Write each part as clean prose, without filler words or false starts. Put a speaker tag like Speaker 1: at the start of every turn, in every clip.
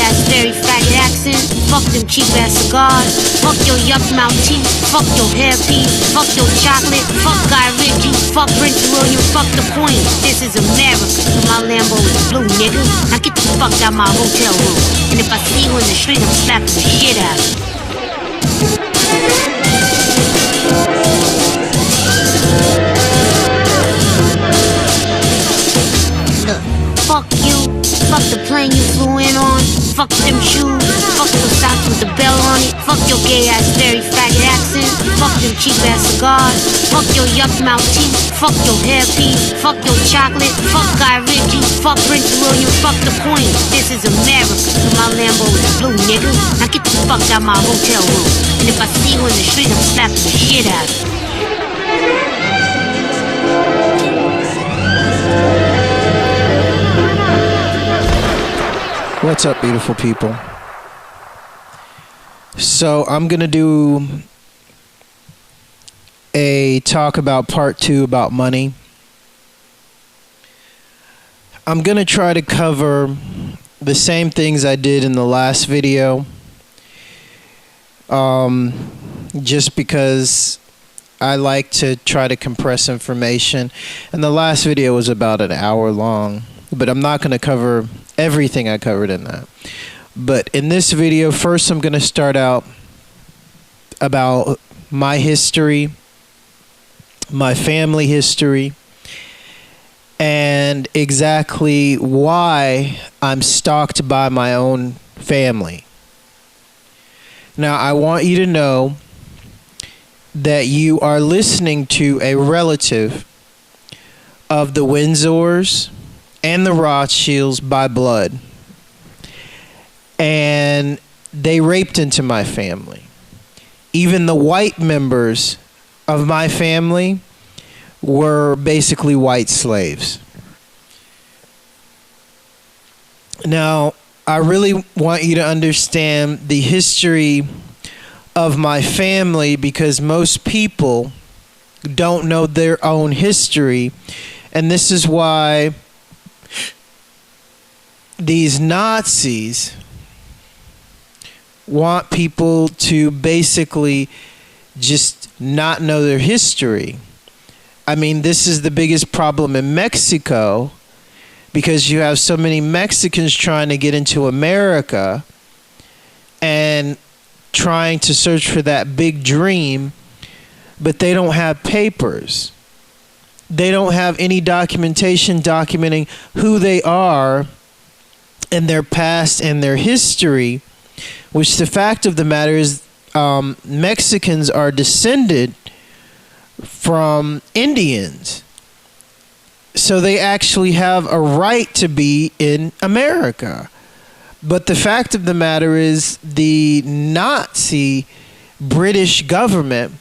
Speaker 1: ass fairy faggot accent. Fuck them cheap ass cigars. Fuck your yuck mouth teeth. Fuck your hairpiece. Fuck your chocolate. Fuck Guy Ritchie. Fuck Prince William. Fuck the Queen. This is America. So my Lambo is blue, nigga. Now get the fuck out my hotel room. And if I see you in the street, I'm slapping the shit out of you. Look, fuck you. Fuck the plane you flew in on. Fuck them shoes. Fuck those socks with the bell on it. Fuck your gay ass fairy faggot accent. Fuck them cheap ass cigars. Fuck your yuck mouth teeth. Fuck your hairpiece. Fuck your chocolate. Fuck Guy Ritchie. Fuck Prince William. Fuck the Queen. This is America. So my Lambo is blue, nigga. Now get the fuck out my hotel room. And if I see you in the street, I'm slapping the shit out of you.
Speaker 2: What's up, beautiful people? So I'm gonna do a talk about part 2 about money. I'm gonna try to cover the same things I did in the last video, just because I like to try to compress information, and the last video was about an hour long, but I'm not going to cover everything I covered in that. But in this video, first I'm going to start out about my history, my family history, and exactly why I'm stalked by my own family. Now, I want you to know that you are listening to a relative of the Windsors and the Rothschilds by blood. And they raped into my family. Even the white members of my family were basically white slaves. Now, I really want you to understand the history of my family, because most people don't know their own history, and this is why these Nazis want people to basically just not know their history. I mean, this is the biggest problem in Mexico, because you have so many Mexicans trying to get into America and trying to search for that big dream, but they don't have papers. They don't have any documentation documenting who they are and their past and their history, which the fact of the matter is Mexicans are descended from Indians. So they actually have a right to be in America. But the fact of the matter is the Nazi British government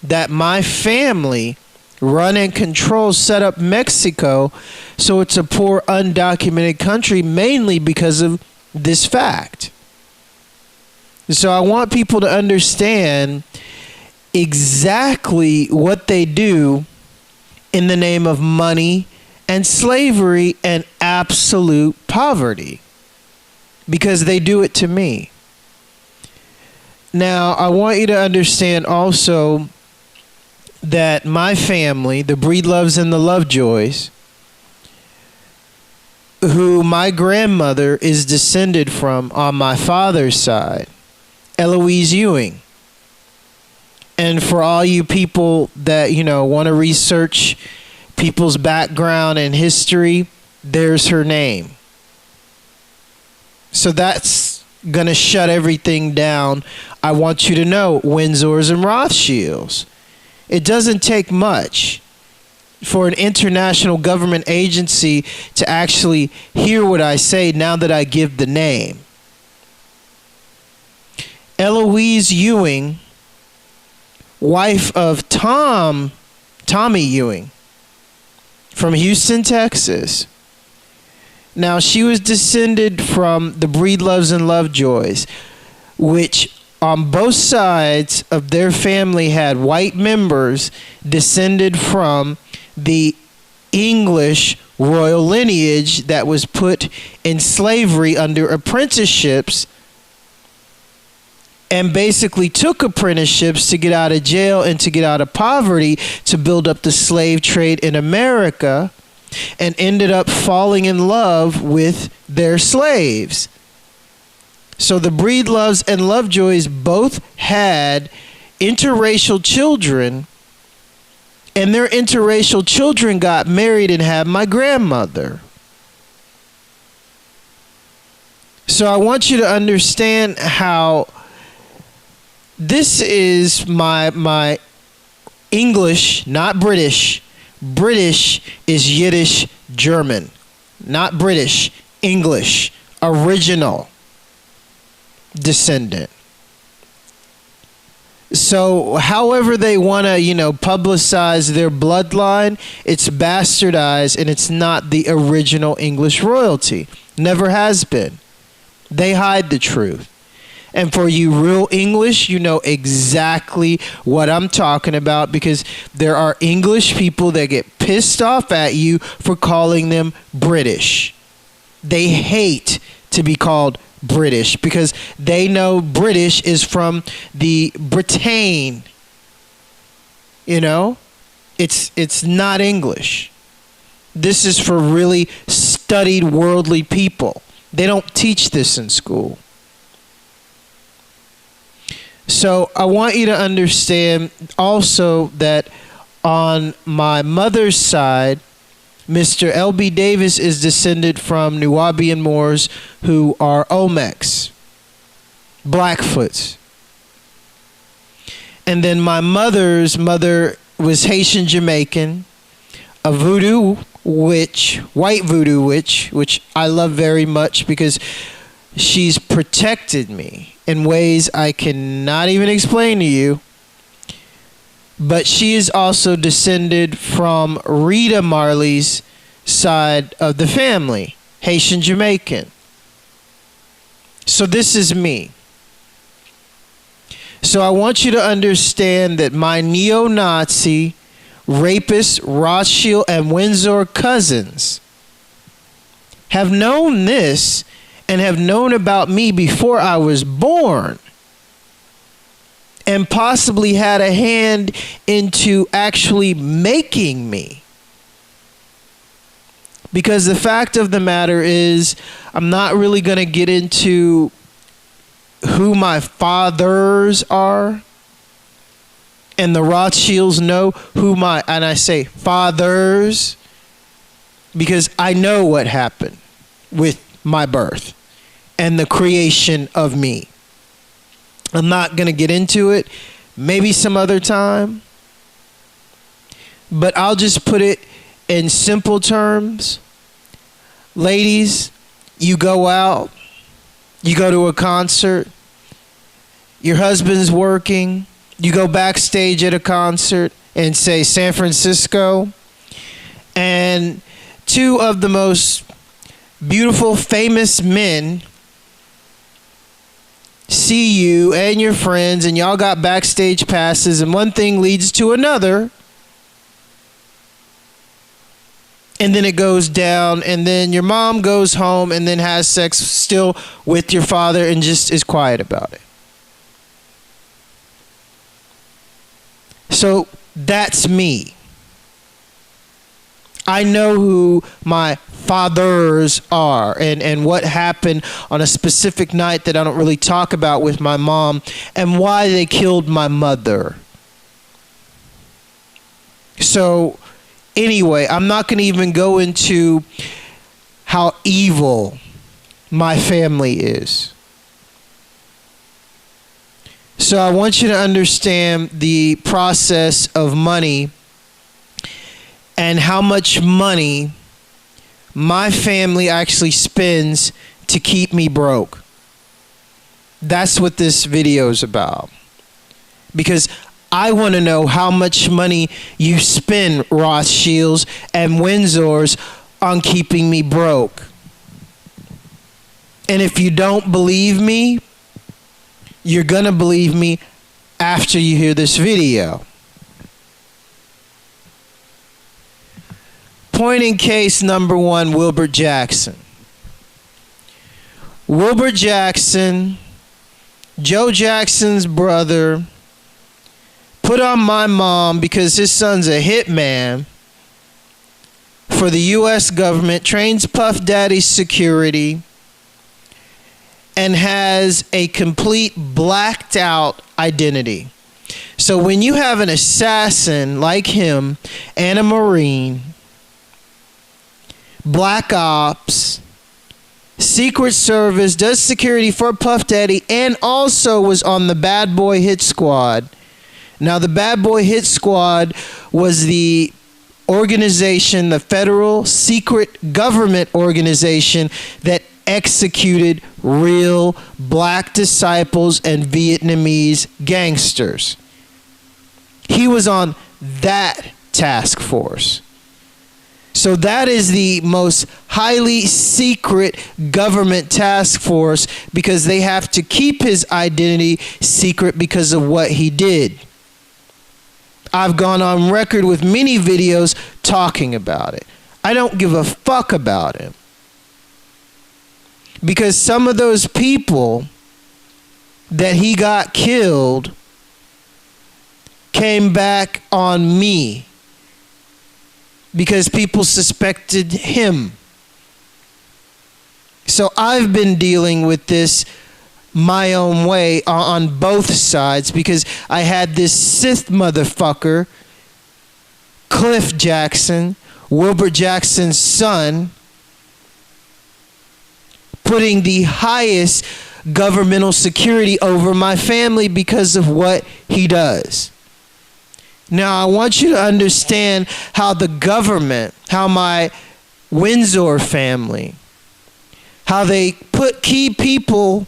Speaker 2: that my family run and control set up Mexico, so it's a poor, undocumented country, mainly because of this fact. So I want people to understand exactly what they do in the name of money and slavery and absolute poverty, because they do it to me. Now, I want you to understand also that my family, the Breedloves and the Lovejoys, who my grandmother is descended from on my father's side, Eloise Ewing. And for all you people that, want to research people's background and history, there's her name. So that's going to shut everything down. I want you to know, Windsors and Rothschilds. It doesn't take much for an international government agency to actually hear what I say now that I give the name. Eloise Ewing, wife of Tommy Ewing from Houston, Texas. Now, she was descended from the Breedloves and Lovejoys, which on both sides of their family had white members descended from the English royal lineage that was put in slavery under apprenticeships, and basically took apprenticeships to get out of jail and to get out of poverty to build up the slave trade in America, and ended up falling in love with their slaves. So the Breedloves and Lovejoys both had interracial children, and their interracial children got married and had my grandmother. So I want you to understand how this is my English, not British. British is Yiddish German, not British, English, original descendant. So however they want to, publicize their bloodline, it's bastardized, and it's not the original English royalty. Never has been. They hide the truth. And for you real English, you know exactly what I'm talking about, because there are English people that get pissed off at you for calling them British. They hate to be called British because they know British is from the Britain. It's not English. This is for really studied worldly people. They don't teach this in school. So I want you to understand also that on my mother's side, Mr. L.B. Davis is descended from Nubian Moors who are Olmecs, Blackfoots. And then my mother's mother was Haitian Jamaican, a voodoo witch, white voodoo witch, which I love very much because she's protected me in ways I cannot even explain to you. But she is also descended from Rita Marley's side of the family, Haitian Jamaican. So this is me. So I want you to understand that my neo-Nazi, rapist, Rothschild, and Windsor cousins have known this and have known about me before I was born, and possibly had a hand into actually making me. Because the fact of the matter is, I'm not really going to get into who my fathers are. And the Rothschilds know who and I say fathers, because I know what happened with my birth and the creation of me. I'm not going to get into it, maybe some other time, but I'll just put it in simple terms. Ladies, you go out, you go to a concert, your husband's working, you go backstage at a concert in, say, San Francisco, and two of the most beautiful, famous men see you and your friends, and y'all got backstage passes, and one thing leads to another, and then it goes down, and then your mom goes home and then has sex still with your father and just is quiet about it. So that's me. I know who my fathers are and what happened on a specific night that I don't really talk about with my mom, and why they killed my mother. So anyway, I'm not going to even go into how evil my family is. So I want you to understand the process of money and how much money my family actually spends to keep me broke. That's what this video is about. Because I want to know how much money you spend, Rothschilds and Windsors, on keeping me broke. And if you don't believe me, you're going to believe me after you hear this video. point in case number one, Wilbur Jackson. Wilbur Jackson, Joe Jackson's brother, put on my mom because his son's a hitman for the U.S. government, trains Puff Daddy's security, and has a complete blacked out identity. So when you have an assassin like him and a Marine, Black Ops, Secret Service, does security for Puff Daddy, and also was on the Bad Boy Hit Squad. Now, the Bad Boy Hit Squad was the organization, the federal secret government organization that executed real black disciples and Vietnamese gangsters. He was on that task force. So that is the most highly secret government task force because they have to keep his identity secret because of what he did. I've gone on record with many videos talking about it. I don't give a fuck about him. Because some of those people that he got killed came back on me because people suspected him. So I've been dealing with this my own way on both sides because I had this Sith motherfucker, Cliff Jackson, Wilbur Jackson's son, putting the highest governmental security over my family because of what he does. Now, I want you to understand how the government, how my Windsor family, how they put key people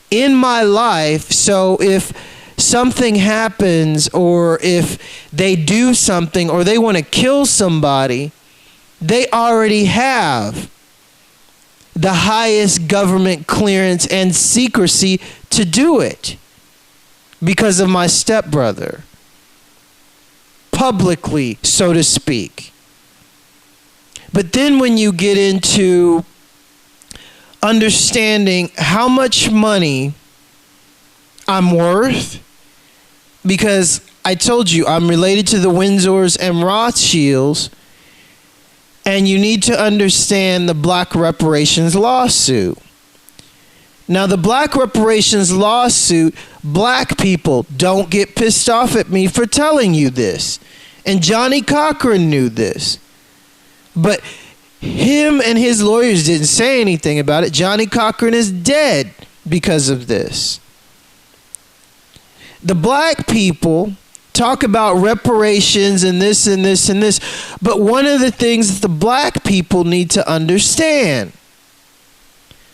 Speaker 2: in my life, so if something happens or if they do something or they want to kill somebody, they already have the highest government clearance and secrecy to do it because of my stepbrother. Publicly, so to speak. But then when you get into understanding how much money I'm worth, because I told you I'm related to the Windsors and Rothschilds, and you need to understand the Black Reparations lawsuit. Now, the Black Reparations lawsuit, black people don't get pissed off at me for telling you this. And Johnny Cochran knew this. But him and his lawyers didn't say anything about it. Johnny Cochran is dead because of this. The black people talk about reparations and this and this and this. But one of the things that the black people need to understand,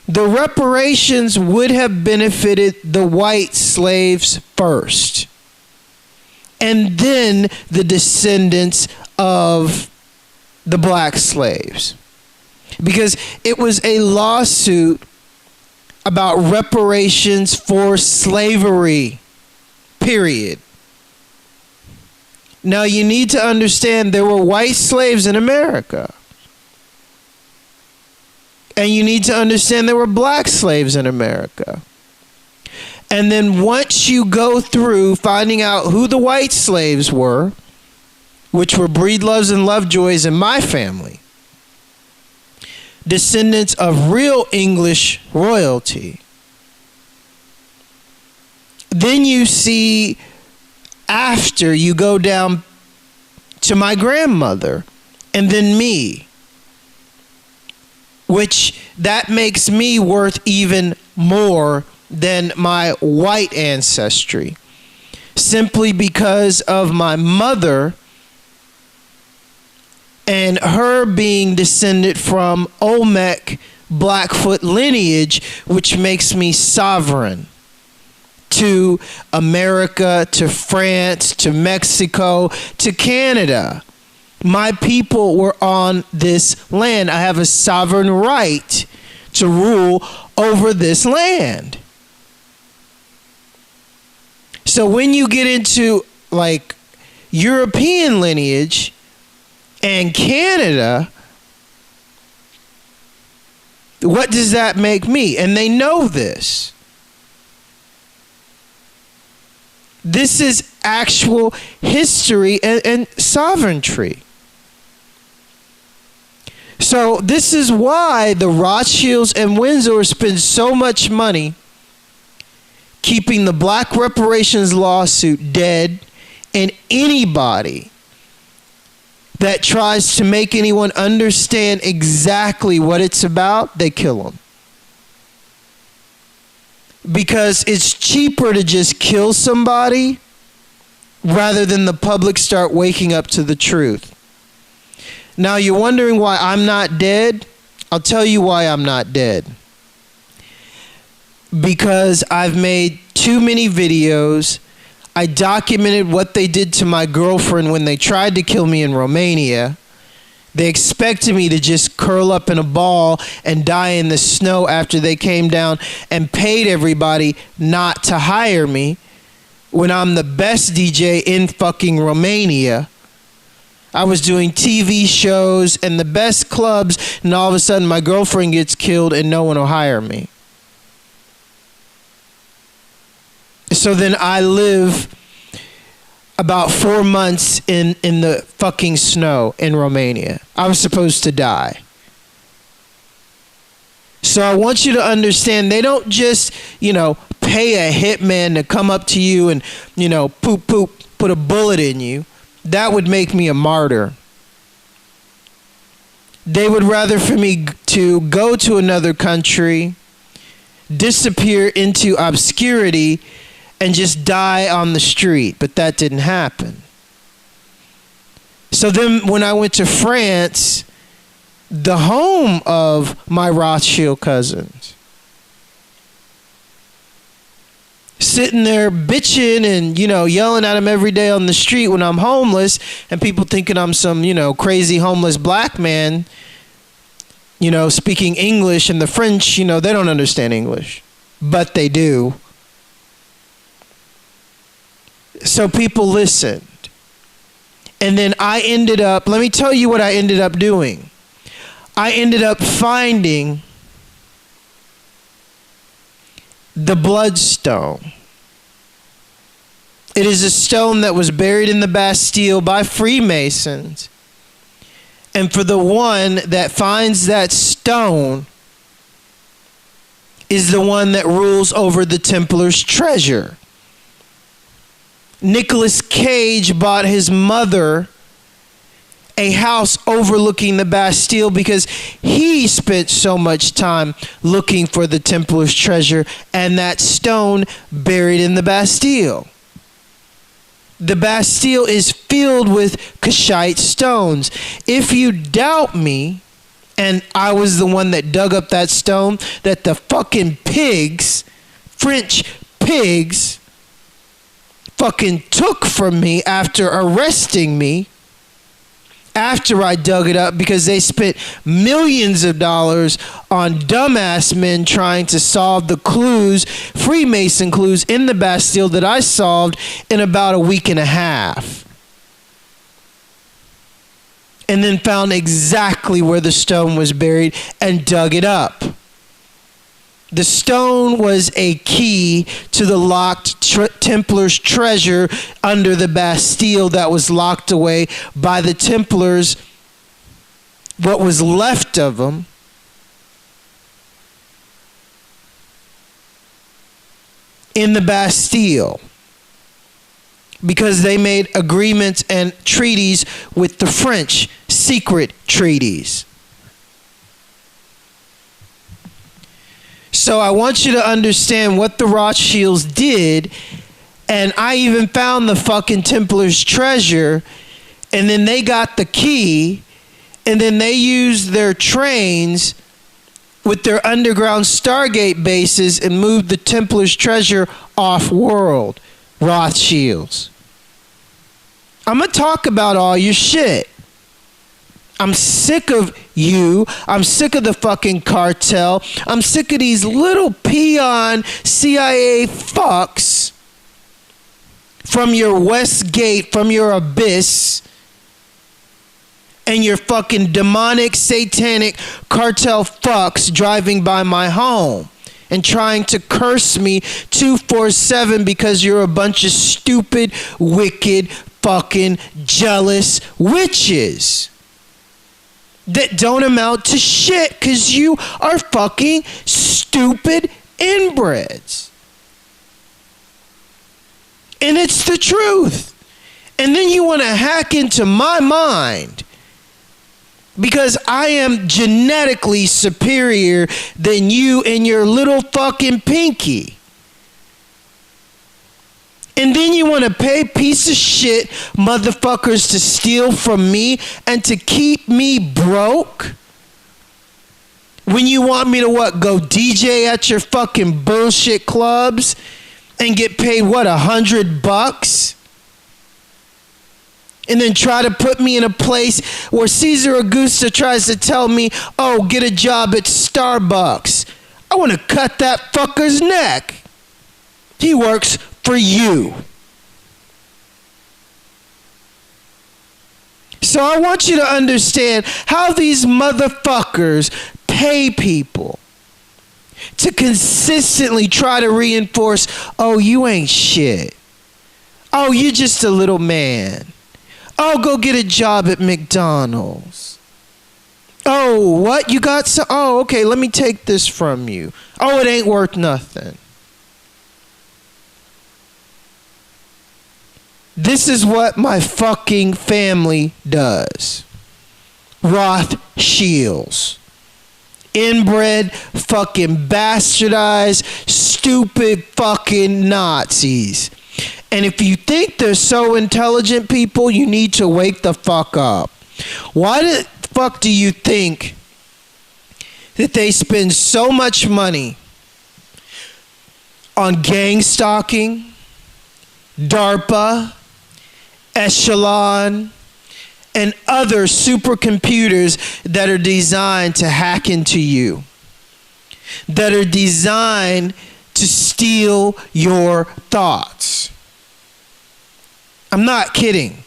Speaker 2: the reparations would have benefited the white slaves first, and then the descendants of the black slaves. Because it was a lawsuit about reparations for slavery, period. Now you need to understand there were white slaves in America. And you need to understand there were black slaves in America. And then once you go through finding out who the white slaves were, which were Breedloves and Lovejoys in my family, descendants of real English royalty, then you see after you go down to my grandmother and then me, which that makes me worth even more than my white ancestry, simply because of my mother and her being descended from Olmec Blackfoot lineage, which makes me sovereign to America, to France, to Mexico, to Canada. My people were on this land. I have a sovereign right to rule over this land. So when you get into like European lineage and Canada, What does that make me? And they know this. This is actual history and sovereignty. So this is why the Rothschilds and Windsor spend so much money keeping the black reparations lawsuit dead, and anybody that tries to make anyone understand exactly what it's about, they kill them. Because it's cheaper to just kill somebody rather than the public start waking up to the truth. Now you're wondering why I'm not dead? I'll tell you why I'm not dead. Because I've made too many videos. I documented what they did to my girlfriend when they tried to kill me in Romania. They expected me to just curl up in a ball and die in the snow after they came down and paid everybody not to hire me when I'm the best DJ in fucking Romania. I was doing TV shows and the best clubs, and all of a sudden my girlfriend gets killed and no one will hire me. So then I live about 4 months in the fucking snow in Romania. I was supposed to die. So I want you to understand, they don't just, pay a hitman to come up to you and, put a bullet in you. That would make me a martyr. They would rather for me to go to another country, disappear into obscurity, and just die on the street. But that didn't happen. So then when I went to France, the home of my Rothschild cousins, sitting there bitching and, yelling at them every day on the street when I'm homeless, and people thinking I'm some, crazy homeless black man, speaking English, and the French, they don't understand English, but they do. So people listened. And then I ended up, let me tell you what I ended up doing. I ended up finding the bloodstone. It is a stone that was buried in the Bastille by Freemasons. And for the one that finds that stone is the one that rules over the Templars' treasure. Nicolas Cage bought his mother a house overlooking the Bastille because he spent so much time looking for the Templars' treasure and that stone buried in the Bastille. The Bastille is filled with Cashite stones. If you doubt me, and I was the one that dug up that stone that the fucking pigs, French pigs, fucking took from me after arresting me, after I dug it up, because they spent millions of dollars on dumbass men trying to solve the clues, Freemason clues in the Bastille that I solved in about a week and a half. And then found exactly where the stone was buried and dug it up. The stone was a key to the locked Templars' treasure under the Bastille that was locked away by the Templars, what was left of them, in the Bastille. Because they made agreements and treaties with the French, secret treaties. So I want you to understand what the Rothschilds did, and I even found the fucking Templars' treasure, and then they got the key, and then they used their trains with their underground Stargate bases and moved the Templars' treasure off-world. Rothschilds. I'm going to talk about all your shit. I'm sick of you. I'm sick of the fucking cartel. I'm sick of these little peon CIA fucks from your Westgate, from your Abyss, and your fucking demonic, satanic cartel fucks driving by my home and trying to curse me 247 because you're a bunch of stupid, wicked, fucking jealous witches that don't amount to shit because you are fucking stupid inbreds. And it's the truth. And then you want to hack into my mind because I am genetically superior than you and your little fucking pinky. And then you want to pay piece of shit motherfuckers to steal from me and to keep me broke? When you want me to what, go DJ at your fucking bullshit clubs and get paid what, $100? And then try to put me in a place where Cesar Augusta tries to tell me, oh, get a job at Starbucks. I want to cut that fucker's neck. He works for you. So I want you to understand how these motherfuckers pay people to consistently try to reinforce, oh, you ain't shit. Oh, you're just a little man. Oh, go get a job at McDonald's. Oh, what? You got some? Oh, okay, let me take this from you. Oh, it ain't worth nothing. This is what my fucking family does. Rothschilds. Inbred, fucking bastardized, stupid fucking Nazis. And if you think they're so intelligent people, you need to wake the fuck up. Why the fuck do you think that they spend so much money on gang stalking, DARPA, Echelon, and other supercomputers that are designed to hack into you, that are designed to steal your thoughts? I'm not kidding.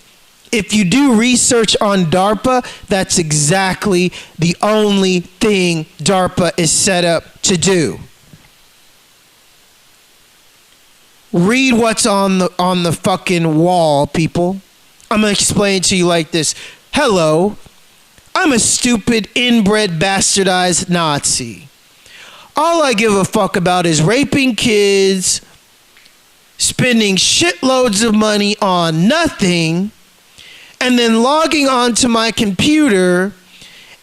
Speaker 2: If you do research on DARPA, that's exactly the only thing DARPA is set up to do. Read what's on the fucking wall, people. I'm going to explain it to you like this. Hello, I'm a stupid, inbred, bastardized Nazi. All I give a fuck about is raping kids, spending shitloads of money on nothing, and then logging onto my computer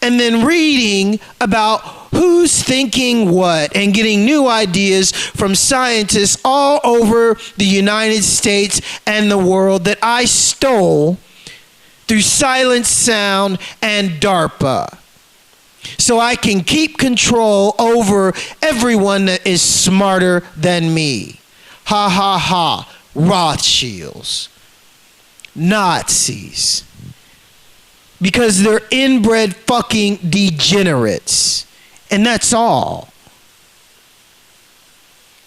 Speaker 2: and then reading about who's thinking what and getting new ideas from scientists all over the United States and the world that I stole through Silent Sound and DARPA. So I can keep control over everyone that is smarter than me. Ha ha ha. Rothschilds. Nazis. Because they're inbred fucking degenerates. And that's all.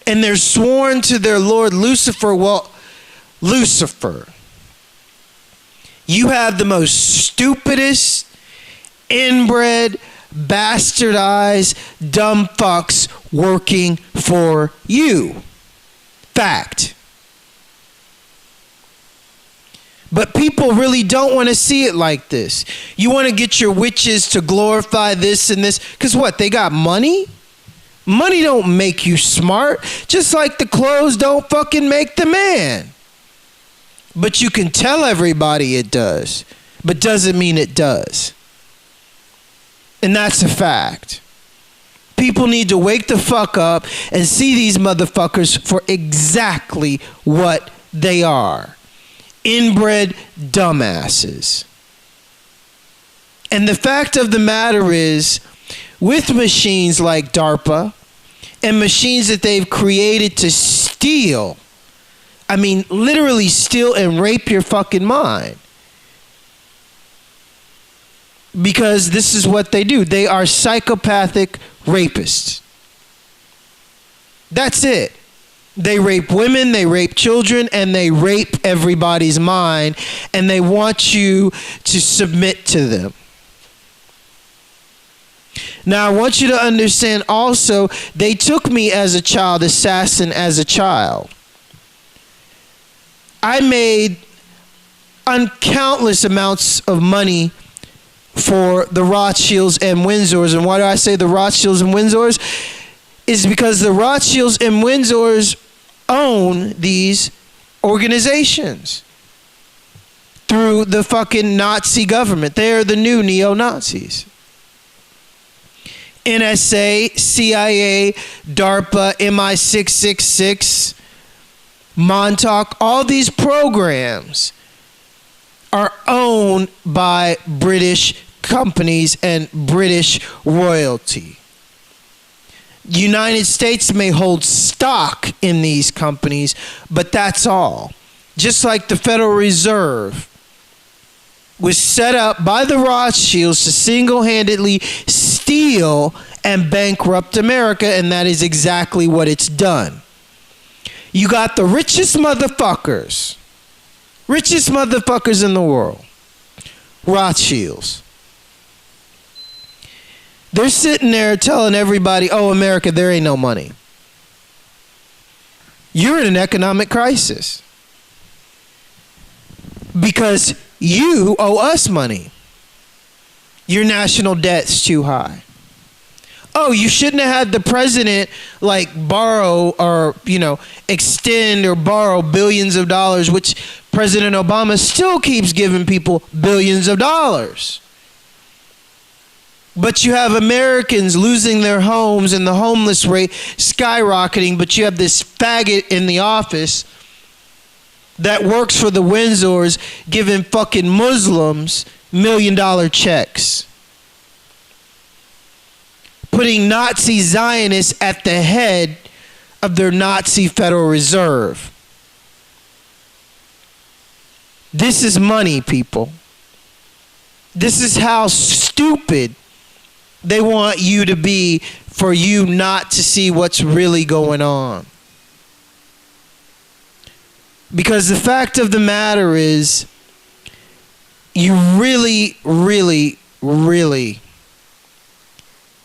Speaker 2: And they're sworn to their Lord Lucifer. Well, Lucifer, you have the most stupidest, inbred, bastardized, dumb fucks working for you. Fact. But people really don't want to see it like this. You want to get your witches to glorify this and this. Because what? They got money? Money don't make you smart. Just like the clothes don't fucking make the man. But you can tell everybody it does. But doesn't mean it does. And that's a fact. People need to wake the fuck up and see these motherfuckers for exactly what they are. Inbred dumbasses. And the fact of the matter is, with machines like DARPA and machines that they've created to steal, I mean, literally steal and rape your fucking mind. Because this is what they do. They are psychopathic rapists. That's it. They rape women, they rape children, and they rape everybody's mind, and they want you to submit to them. Now, I want you to understand also, they took me as a child assassin as a child. I made uncountless amounts of money for the Rothschilds and Windsors. And why do I say the Rothschilds and Windsors? Is because the Rothschilds and Windsors own these organizations through the fucking Nazi government. They are the new neo-Nazis. NSA, CIA, DARPA, MI666, Montauk, all these programs are owned by British companies and British royalty. United States may hold stock in these companies, but that's all. Just like the Federal Reserve was set up by the Rothschilds to single-handedly steal and bankrupt America, and that is exactly what it's done. You got the richest motherfuckers in the world, Rothschilds. They're sitting there telling everybody, oh, America, there ain't no money. You're in an economic crisis because you owe us money. Your national debt's too high. Oh, you shouldn't have had the president like borrow or, extend or borrow billions of dollars, which President Obama still keeps giving people billions of dollars. But you have Americans losing their homes and the homeless rate skyrocketing, but you have this faggot in the office that works for the Windsors giving fucking Muslims $1 million checks. Putting Nazi Zionists at the head of their Nazi Federal Reserve. This is money, people. This is how stupid they want you to be for you not to see what's really going on. Because the fact of the matter is, you really, really, really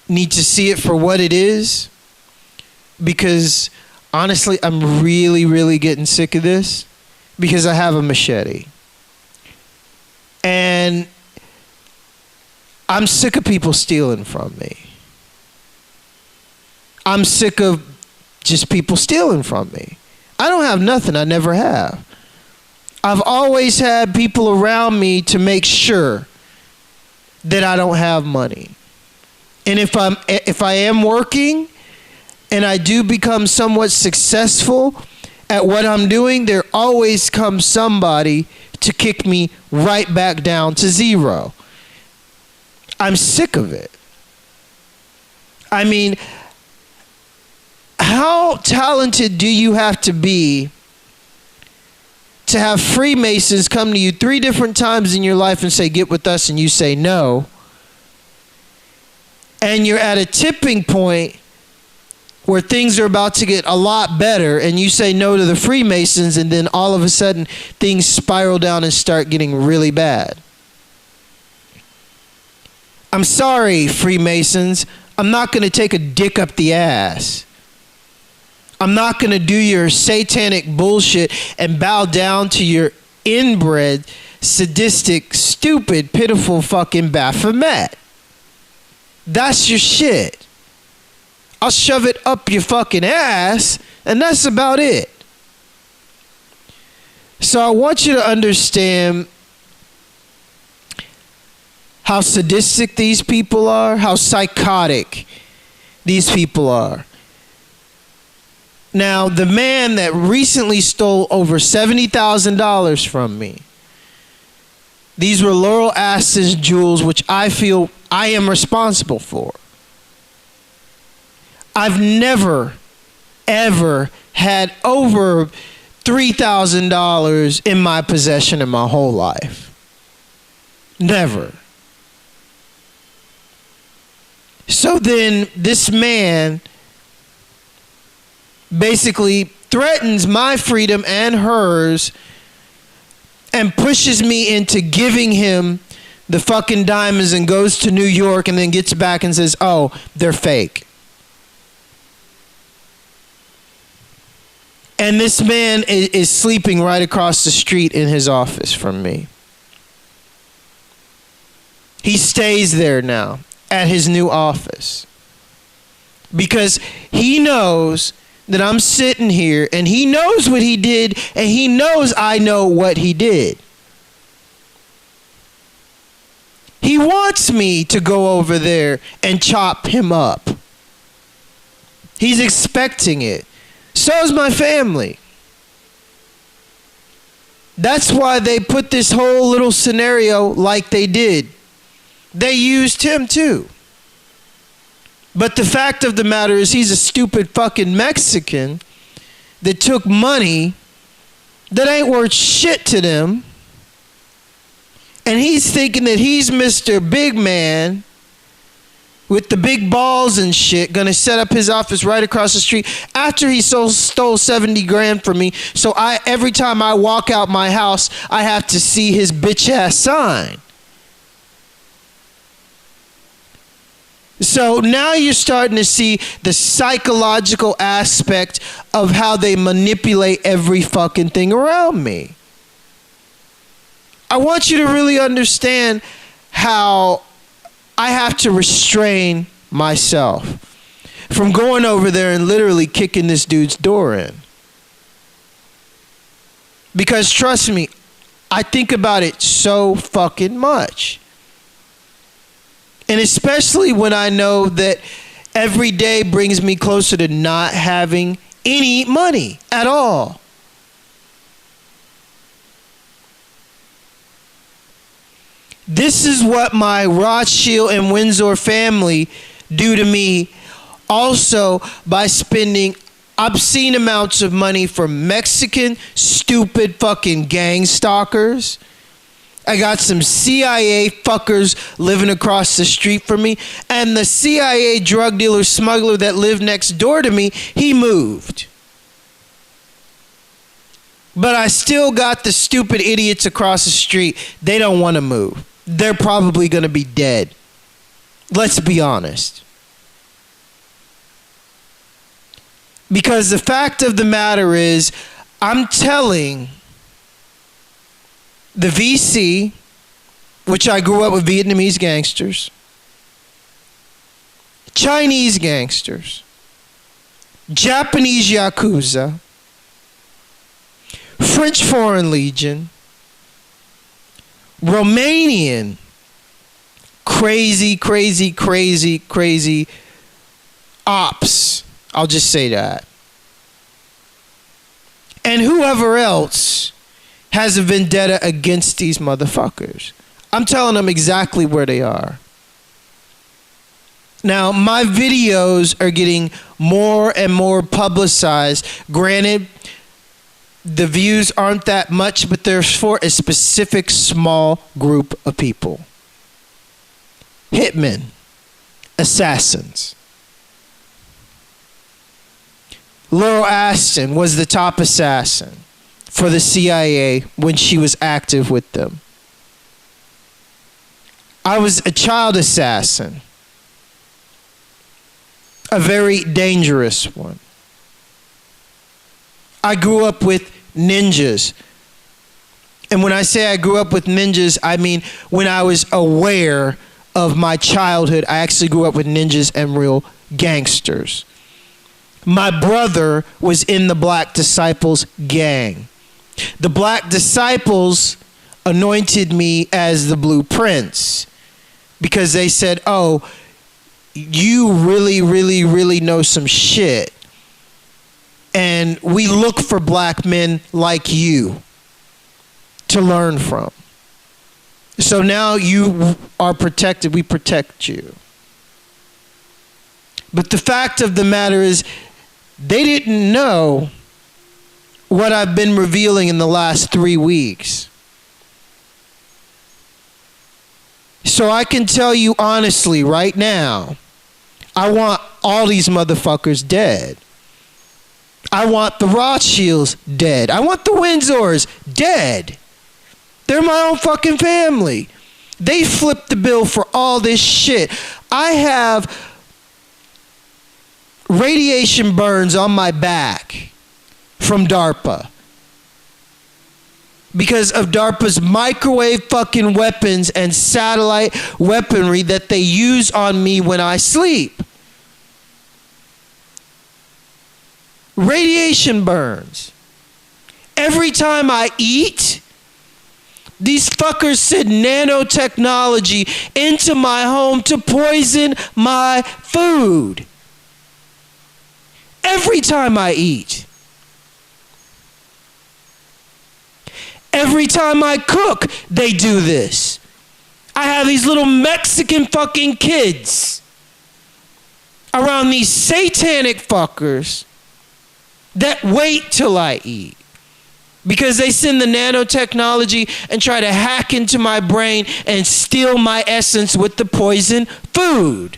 Speaker 2: need to see it for what it is. Because honestly, I'm really, really getting sick of this. Because I have a machete. And I'm sick of people stealing from me. I'm sick of just people stealing from me. I don't have nothing. I never have. I've always had people around me to make sure that I don't have money. And if I am working and I do become somewhat successful at what I'm doing, there always comes somebody to kick me right back down to zero. I'm sick of it. I mean, how talented do you have to be to have Freemasons come to you 3 different times in your life and say, get with us, and you say no? And you're at a tipping point where things are about to get a lot better, and you say no to the Freemasons, and then all of a sudden things spiral down and start getting really bad. I'm sorry, Freemasons. I'm not going to take a dick up the ass. I'm not going to do your satanic bullshit and bow down to your inbred, sadistic, stupid, pitiful fucking Baphomet. That's your shit. I'll shove it up your fucking ass, and that's about it. So I want you to understand how sadistic these people are, how psychotic these people are. Now, the man that recently stole over $70,000 from me, these were Laurel Aston's jewels, which I feel I am responsible for. I've never, ever had over $3,000 in my possession in my whole life. Never. So then this man basically threatens my freedom and hers and pushes me into giving him the fucking diamonds and goes to New York and then gets back and says, oh, they're fake. And this man is sleeping right across the street in his office from me. He stays there now at his new office because he knows that I'm sitting here and he knows what he did and he knows I know what he did. He wants me to go over there and chop him up. He's expecting it. So is my family. That's why they put this whole little scenario like they did. They used him too. But the fact of the matter is he's a stupid fucking Mexican that took money that ain't worth shit to them. And he's thinking that he's Mr. Big Man with the big balls and shit, gonna set up his office right across the street after he stole 70 grand from me. So every time I walk out my house, I have to see his bitch ass sign. So now you're starting to see the psychological aspect of how they manipulate every fucking thing around me. I want you to really understand how I have to restrain myself from going over there and literally kicking this dude's door in. Because trust me, I think about it so fucking much. And especially when I know that every day brings me closer to not having any money at all. This is what my Rothschild and Windsor family do to me also by spending obscene amounts of money for Mexican stupid fucking gang stalkers. I got some CIA fuckers living across the street from me. And the CIA drug dealer smuggler that lived next door to me, he moved. But I still got the stupid idiots across the street. They don't want to move. They're probably going to be dead. Let's be honest. Because the fact of the matter is, I'm telling the VC, which I grew up with Vietnamese gangsters, Chinese gangsters, Japanese Yakuza, French Foreign Legion, Romanian crazy ops. I'll just say that. And whoever else has a vendetta against these motherfuckers. I'm telling them exactly where they are. Now, my videos are getting more and more publicized. Granted, the views aren't that much, but they're for a specific small group of people. Hitmen, assassins. Laurel Aston was the top assassin for the CIA when she was active with them. I was a child assassin, a very dangerous one. I grew up with ninjas. And when I say I grew up with ninjas, I mean when I was aware of my childhood, I actually grew up with ninjas and real gangsters. My brother was in the Black Disciples gang. The Black Disciples anointed me as the Blue Prince because they said, oh, you really know some shit. And we look for black men like you to learn from. So now you are protected. We protect you. But the fact of the matter is, they didn't know what I've been revealing in the last 3 weeks. So I can tell you honestly right now, I want all these motherfuckers dead. I want the Rothschilds dead. I want the Windsors dead. They're my own fucking family. They flip the bill for all this shit. I have radiation burns on my back from DARPA because of DARPA's microwave fucking weapons and satellite weaponry that they use on me when I sleep. Radiation burns. Every time I eat, these fuckers send nanotechnology into my home to poison my food. Every time I eat. Every time I cook, they do this. I have these little Mexican fucking kids around these satanic fuckers that wait till I eat. Because they send the nanotechnology and try to hack into my brain and steal my essence with the poison food.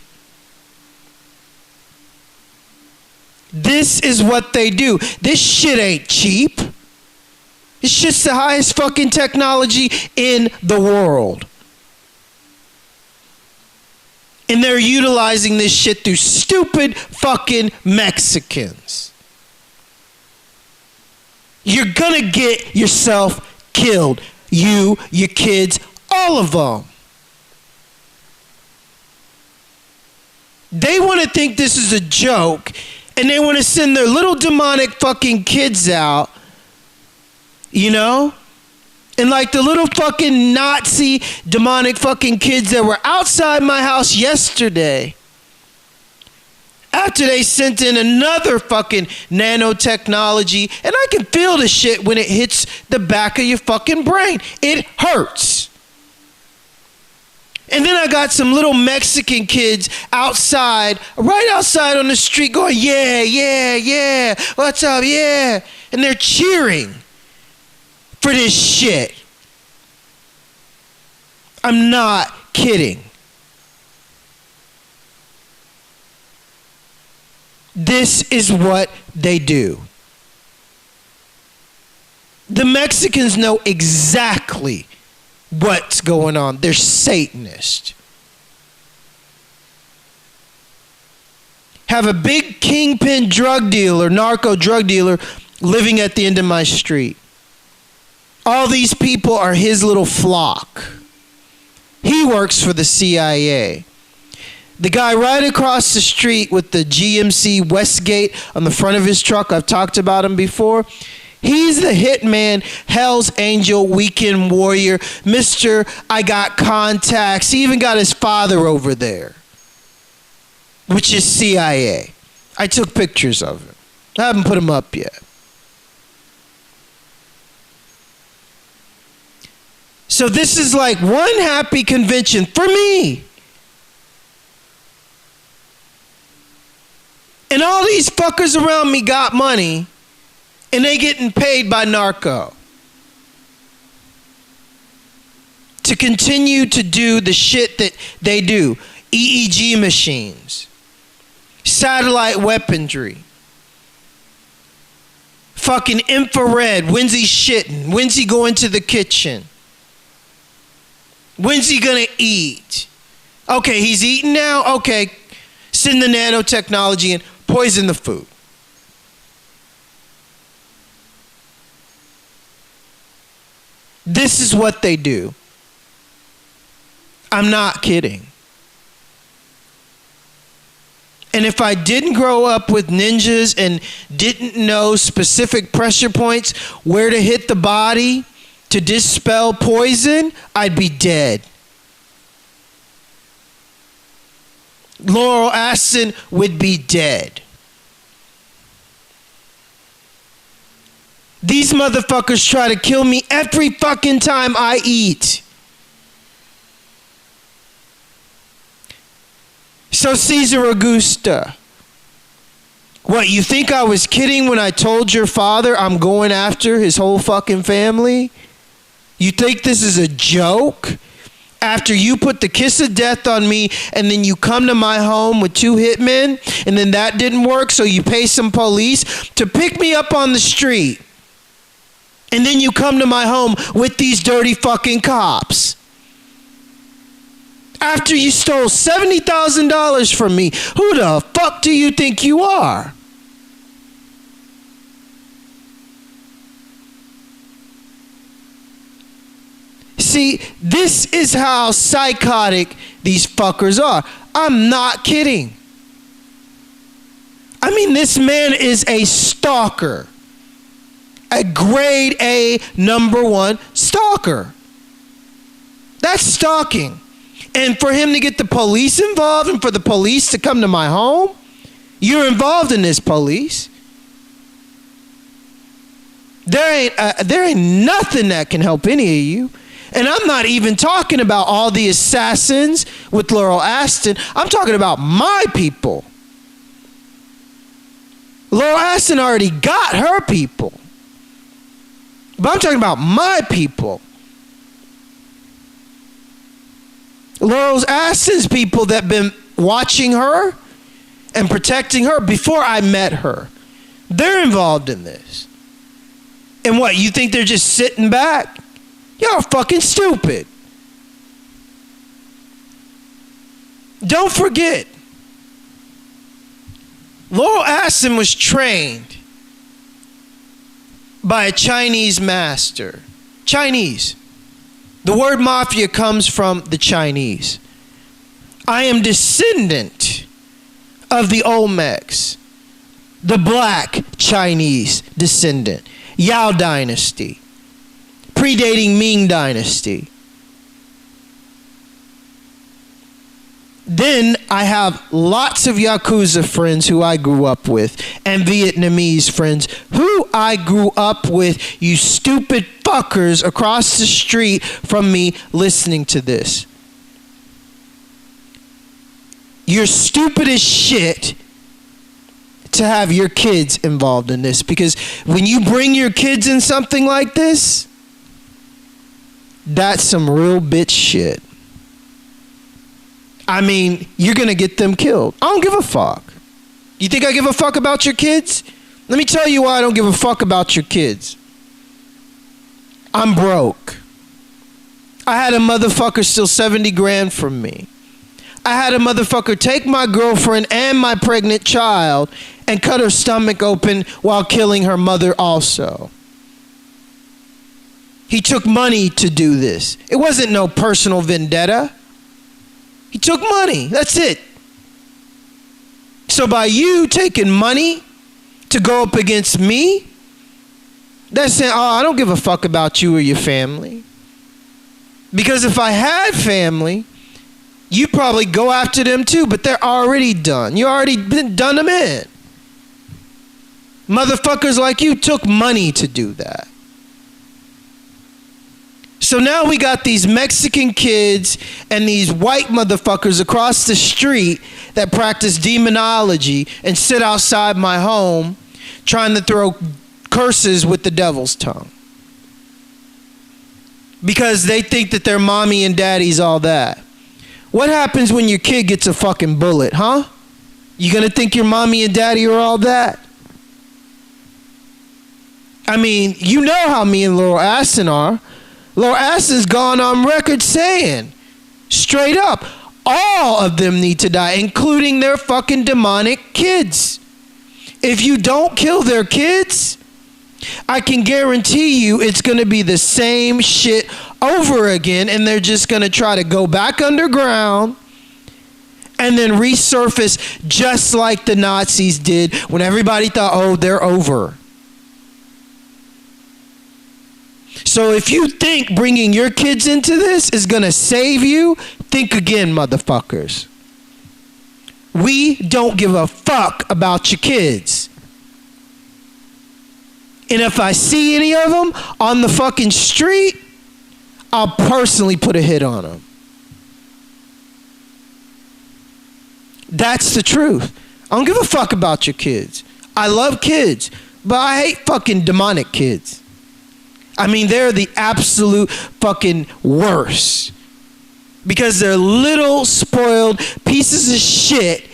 Speaker 2: This is what they do. This shit ain't cheap. It's just the highest fucking technology in the world. And they're utilizing this shit through stupid fucking Mexicans. You're gonna get yourself killed. You, your kids, all of them. They want to think this is a joke, and they want to send their little demonic fucking kids out, you know? And like the little fucking Nazi demonic fucking kids that were outside my house yesterday, after they sent in another fucking nanotechnology, and I can feel the shit when it hits the back of your fucking brain. It hurts. And then I got some little Mexican kids outside, right outside on the street going, yeah, yeah, yeah, what's up, yeah. And they're cheering for this shit. I'm not kidding. This is what they do. The Mexicans know exactly what's going on. They're Satanists. Have a big kingpin drug dealer, narco drug dealer, living at the end of my street. All these people are his little flock. He works for the CIA. The guy right across the street with the GMC Westgate on the front of his truck, I've talked about him before. He's the hitman, Hell's Angel, weekend warrior, Mr. I got contacts. He even got his father over there, which is CIA. I took pictures of him. I haven't put him up yet. So this is like one happy convention for me. And all these fuckers around me got money, and they getting paid by narco to continue to do the shit that they do. EEG machines, satellite weaponry, fucking infrared. When's he shitting? When's he going to the kitchen? When's he gonna eat? Okay, he's eating now? Okay, send the nanotechnology in. Poison the food. This is what they do. I'm not kidding. And if I didn't grow up with ninjas and didn't know specific pressure points, where to hit the body to dispel poison, I'd be dead. Laurel Aston would be dead. These motherfuckers try to kill me every fucking time I eat. So Cesar Augusta, what, you think I was kidding when I told your father I'm going after his whole fucking family? You think this is a joke? After you put the kiss of death on me and then you come to my home with 2 hitmen and then that didn't work, so you pay some police to pick me up on the street. And then you come to my home with these dirty fucking cops. After you stole $70,000 from me, who the fuck do you think you are? See, this is how psychotic these fuckers are. I'm not kidding. I mean, this man is a stalker. A grade A #1 stalker. That's stalking. And for him to get the police involved and for the police to come to my home, you're involved in this, police. There ain't nothing that can help any of you. And I'm not even talking about all the assassins with Laurel Aston. I'm talking about my people. Laurel Aston already got her people. But I'm talking about my people. Laurel Aston's people that been watching her and protecting her before I met her. They're involved in this. And what, you think they're just sitting back? Y'all fucking stupid. Don't forget, Laurel Aston was trained by a Chinese master. Chinese. The word mafia comes from the Chinese. I am descendant of the Olmecs, the black Chinese descendant, Yao dynasty, predating Ming dynasty. Then I have lots of Yakuza friends who I grew up with and Vietnamese friends who I grew up with, you stupid fuckers across the street from me listening to this. You're stupid as shit to have your kids involved in this, because when you bring your kids in something like this, that's some real bitch shit. I mean, you're going to get them killed. I don't give a fuck. You think I give a fuck about your kids? Let me tell you why I don't give a fuck about your kids. I'm broke. I had a motherfucker steal 70 grand from me. I had a motherfucker take my girlfriend and my pregnant child and cut her stomach open while killing her mother also. He took money to do this. It wasn't no personal vendetta. He took money. That's it. So by you taking money to go up against me, that's saying, oh, I don't give a fuck about you or your family. Because if I had family, you'd probably go after them too, but they're already done. You already done them in. Motherfuckers like you took money to do that. So now we got these Mexican kids and these white motherfuckers across the street that practice demonology and sit outside my home trying to throw curses with the devil's tongue. Because they think that their mommy and daddy's all that. What happens when your kid gets a fucking bullet, huh? You gonna think your mommy and daddy are all that? I mean, you know how me and Laurel Aston are. Laurel Aston's gone on record saying, straight up, all of them need to die, including their fucking demonic kids. If you don't kill their kids, I can guarantee you it's going to be the same shit over again, and they're just going to try to go back underground and then resurface just like the Nazis did when everybody thought, oh, they're over. So if you think bringing your kids into this is going to save you, think again, motherfuckers. We don't give a fuck about your kids. And if I see any of them on the fucking street, I'll personally put a hit on them. That's the truth. I don't give a fuck about your kids. I love kids, but I hate fucking demonic kids. I mean, they're the absolute fucking worst. Because they're little spoiled pieces of shit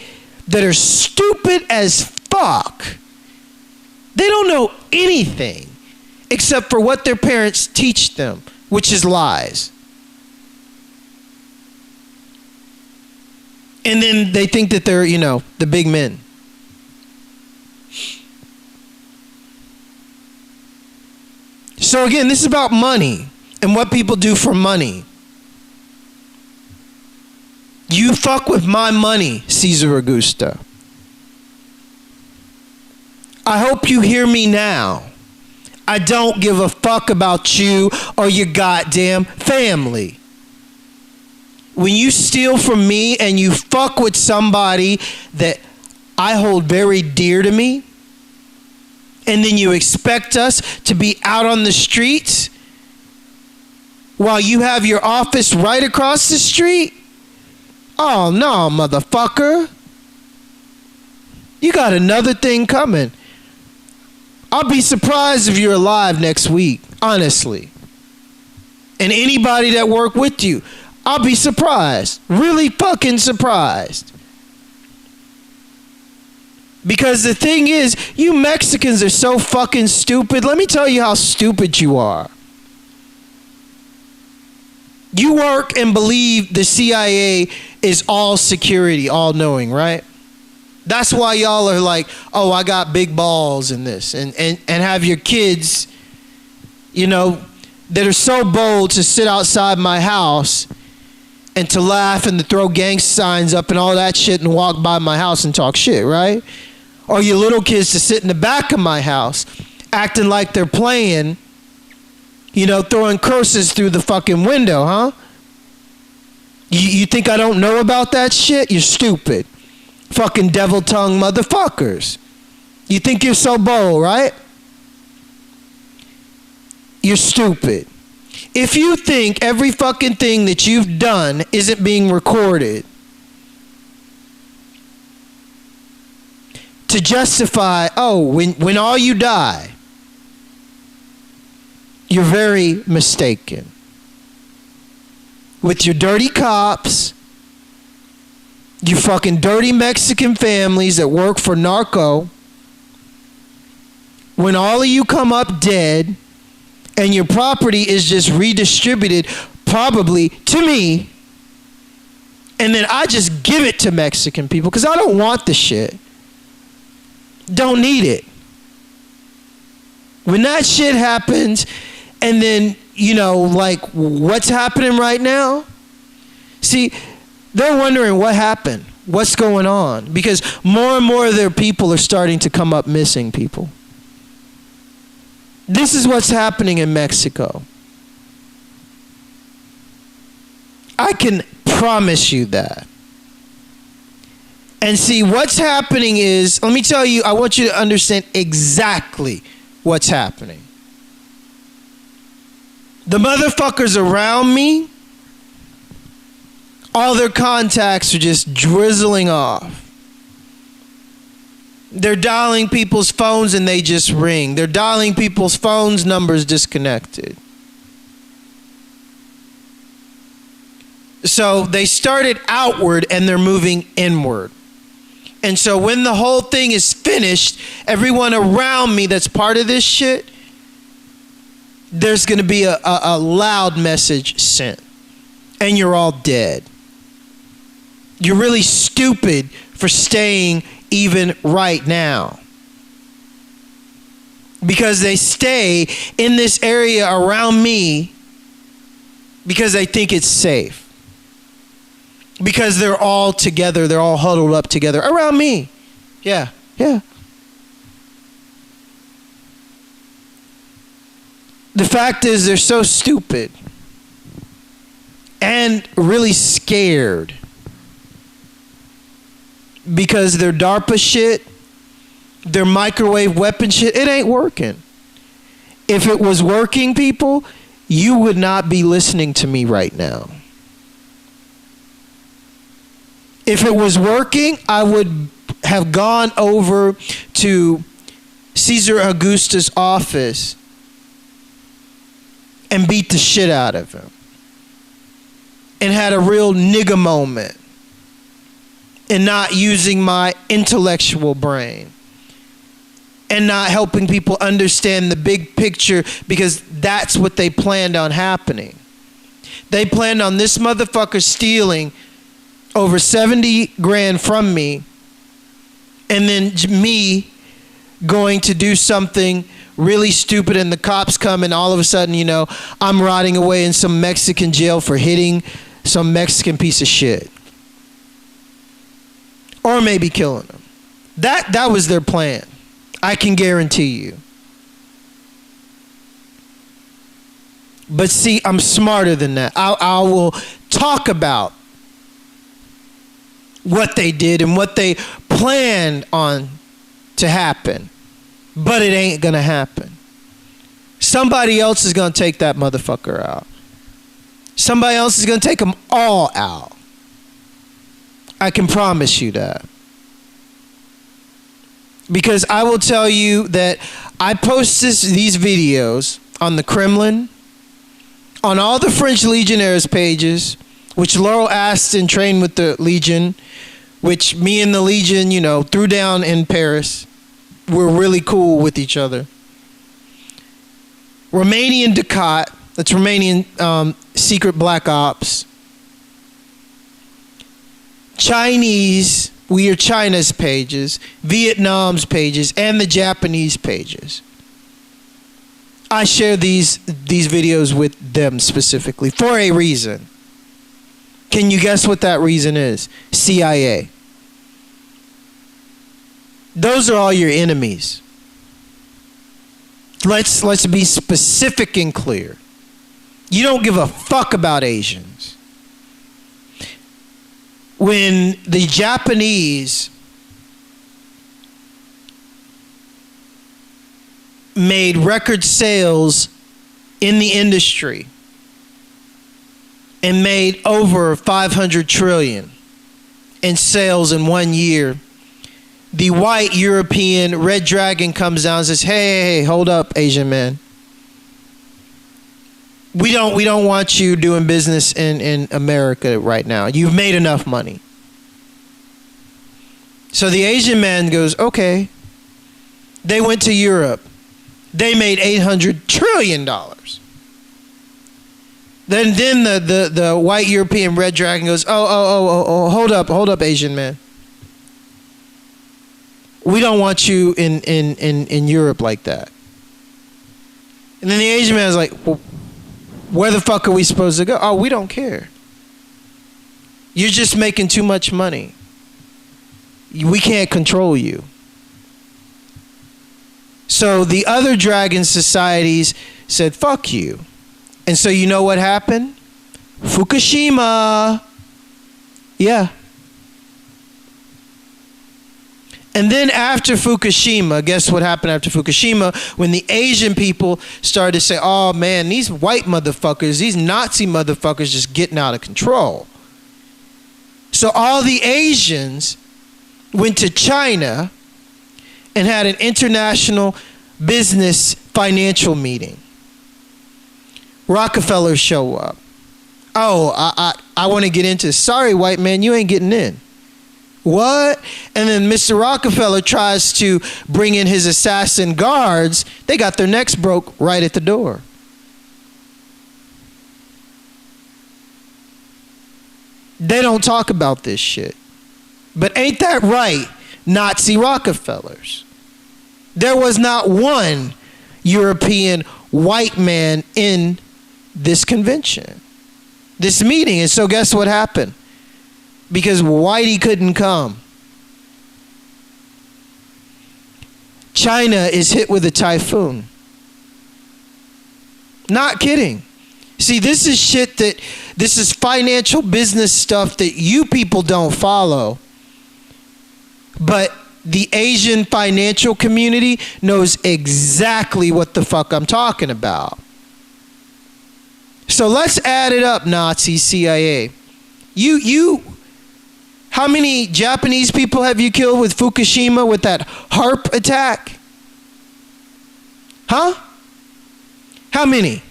Speaker 2: that are stupid as fuck. They don't know anything except for what their parents teach them, which is lies. And then they think that they're, the big men. So again, this is about money and what people do for money. You fuck with my money, Cesar Augusta. I hope you hear me now. I don't give a fuck about you or your goddamn family. When you steal from me and you fuck with somebody that I hold very dear to me, and then you expect us to be out on the streets while you have your office right across the street? Oh no, motherfucker. You got another thing coming. I'll be surprised if you're alive next week, honestly. And anybody that worked with you, I'll be surprised. Really fucking surprised. Because the thing is, you Mexicans are so fucking stupid. Let me tell you how stupid you are. You work and believe the CIA is all security, all knowing, right? That's why y'all are like, oh, I got big balls in this. And have your kids, that are so bold to sit outside my house and to laugh and to throw gang signs up and all that shit and walk by my house and talk shit, right? Or your little kids to sit in the back of my house acting like they're playing, throwing curses through the fucking window, huh? You think I don't know about that shit? You're stupid. Fucking devil tongue motherfuckers. You think you're so bold, right? You're stupid. If you think every fucking thing that you've done isn't being recorded to justify, when all you die, you're very mistaken. With your dirty cops, you fucking dirty Mexican families that work for narco, when all of you come up dead and your property is just redistributed probably to me, and then I just give it to Mexican people because I don't want the shit. Don't need it. When that shit happens, and then, what's happening right now? See, they're wondering what happened. What's going on? Because more and more of their people are starting to come up missing, people. This is what's happening in Mexico. I can promise you that. And see, what's happening is, let me tell you, I want you to understand exactly what's happening. The motherfuckers around me, all their contacts are just drizzling off. They're dialing people's phones and they just ring. They're dialing people's phones, numbers disconnected. So they started outward and they're moving inward. And so when the whole thing is finished, everyone around me that's part of this shit, there's going to be a loud message sent. And you're all dead. You're really stupid for staying even right now. Because they stay in this area around me because they think it's safe. Because they're all together, they're all huddled up together around me. Yeah. The fact is, they're so stupid and really scared because their DARPA shit, their microwave weapon shit, it ain't working. If it was working, people, you would not be listening to me right now. If it was working, I would have gone over to Cesar Augusta's office and beat the shit out of him. And had a real nigga moment. And not using my intellectual brain. And not helping people understand the big picture because that's what they planned on happening. They planned on this motherfucker stealing over 70 grand from me, and then me going to do something really stupid and the cops come and all of a sudden, you know, I'm rotting away in some Mexican jail for hitting some Mexican piece of shit. Or maybe killing them. That was their plan. I can guarantee you. But see, I'm smarter than that. I will talk about what they did and what they planned on to happen. But it ain't gonna happen. Somebody else is gonna take that motherfucker out. Somebody else is gonna take them all out. I can promise you that. Because I will tell you that I post these videos on the Kremlin, on all the French Legionnaires pages, which Laurel Aston trained with the Legion, which me and the Legion, you know, threw down in Paris. We're really cool with each other. Romanian Ducat, that's Romanian secret black ops. Chinese, we are China's pages, Vietnam's pages, and the Japanese pages. I share these videos with them specifically for a reason. Can you guess what that reason is? CIA. Those are all your enemies. Let's be specific and clear. You don't give a fuck about Asians. When the Japanese made record sales in the industry and made over 500 trillion in sales in 1 year, the white European Red Dragon comes down and says, hey, hold up, Asian man. We don't want you doing business in America right now. You've made enough money. So the Asian man goes, okay. They went to Europe. They made $800 trillion. Then the white European Red Dragon goes, oh, hold up, Asian man. We don't want you in Europe like that. And then the Asian man is like, well, where the fuck are we supposed to go? Oh, we don't care. You're just making too much money. We can't control you. So the other dragon societies said, fuck you. And so you know what happened? Fukushima. Yeah. And then after Fukushima, guess what happened after Fukushima? When the Asian people started to say, oh man, these white motherfuckers, these Nazi motherfuckers just getting out of control. So all the Asians went to China and had an international business financial meeting. Rockefeller show up. Oh, I want to get into this. Sorry, white man, you ain't getting in. What? And then Mr. Rockefeller tries to bring in his assassin guards. They got their necks broke right at the door. They don't talk about this shit. But ain't that right, Nazi Rockefellers? There was not one European white man in this convention, this meeting. And so guess what happened? Because Whitey couldn't come, China is hit with a typhoon. Not kidding. See, this is shit this is financial business stuff that you people don't follow. But the Asian financial community knows exactly what the fuck I'm talking about. So let's add it up, Nazi CIA. How many Japanese people have you killed with Fukushima with that HARP attack? Huh? How many?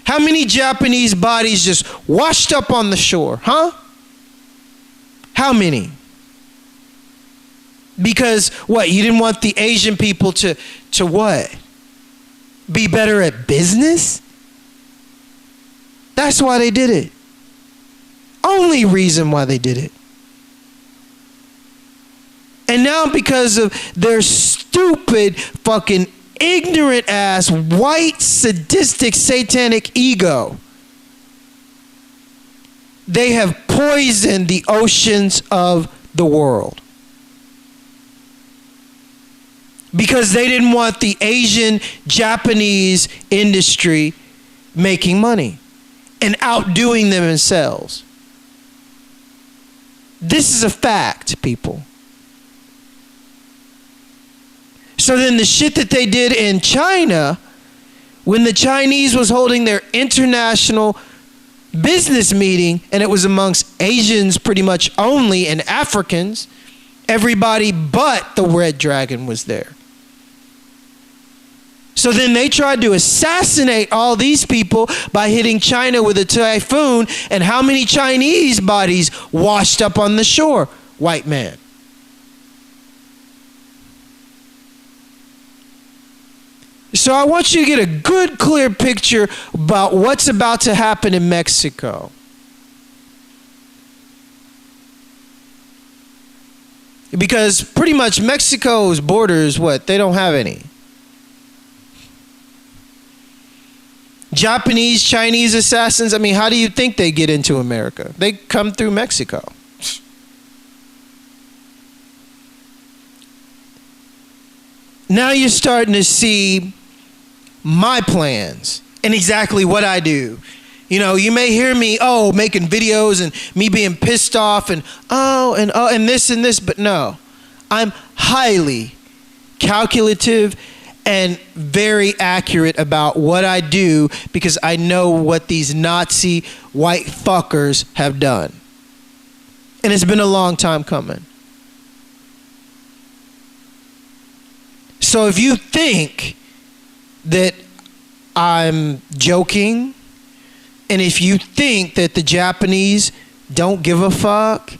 Speaker 2: How many Japanese bodies just washed up on the shore? Huh? How many? Because what? You didn't want the Asian people to what? Be better at business? That's why they did it. Only reason why they did it. And now because of their stupid, fucking ignorant ass, white, sadistic, satanic ego, they have poisoned the oceans of the world. Because they didn't want the Asian, Japanese industry making money and outdoing them in sales. This is a fact, people. So then the shit that they did in China, when the Chinese was holding their international business meeting, and it was amongst Asians pretty much only and Africans, everybody but the Red Dragon was there. So then they tried to assassinate all these people by hitting China with a typhoon, and how many Chinese bodies washed up on the shore? White man. So I want you to get a good, clear picture about what's about to happen in Mexico. Because pretty much Mexico's borders, what? They don't have any. Japanese, Chinese assassins, I mean, how do you think they get into America? They come through Mexico. Now you're starting to see my plans and exactly what I do. You know, you may hear me, making videos and me being pissed off and this, but no. I'm highly calculative and very accurate about what I do because I know what these Nazi white fuckers have done. And it's been a long time coming. So if you think that I'm joking, and if you think that the Japanese don't give a fuck,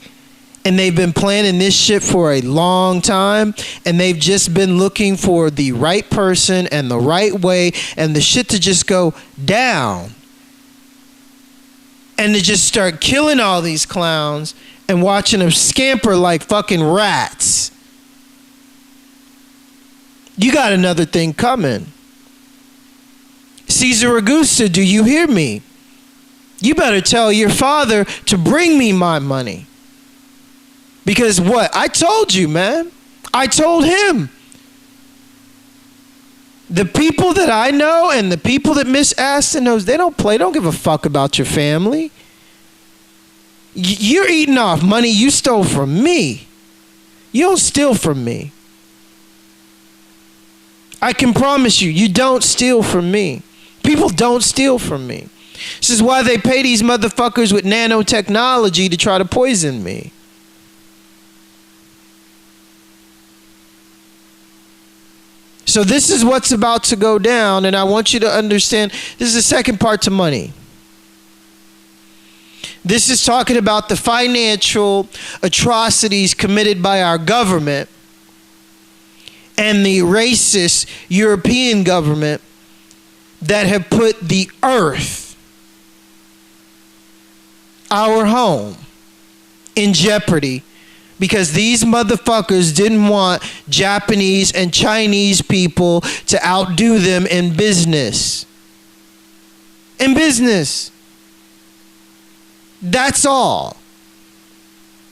Speaker 2: and they've been planning this shit for a long time, and they've just been looking for the right person and the right way, and the shit to just go down, and to just start killing all these clowns and watching them scamper like fucking rats, you got another thing coming. Caesar Augusta, do you hear me? You better tell your father to bring me my money. Because what? I told you, man. I told him. The people that I know and the people that Miss Aston knows, they don't play. They don't give a fuck about your family. You're eating off money you stole from me. You don't steal from me. I can promise you, you don't steal from me. People don't steal from me. This is why they pay these motherfuckers with nanotechnology to try to poison me. So this is what's about to go down, and I want you to understand, this is the second part to money. This is talking about the financial atrocities committed by our government and the racist European government that have put the earth, our home, in jeopardy because these motherfuckers didn't want Japanese and Chinese people to outdo them in business. In business. That's all.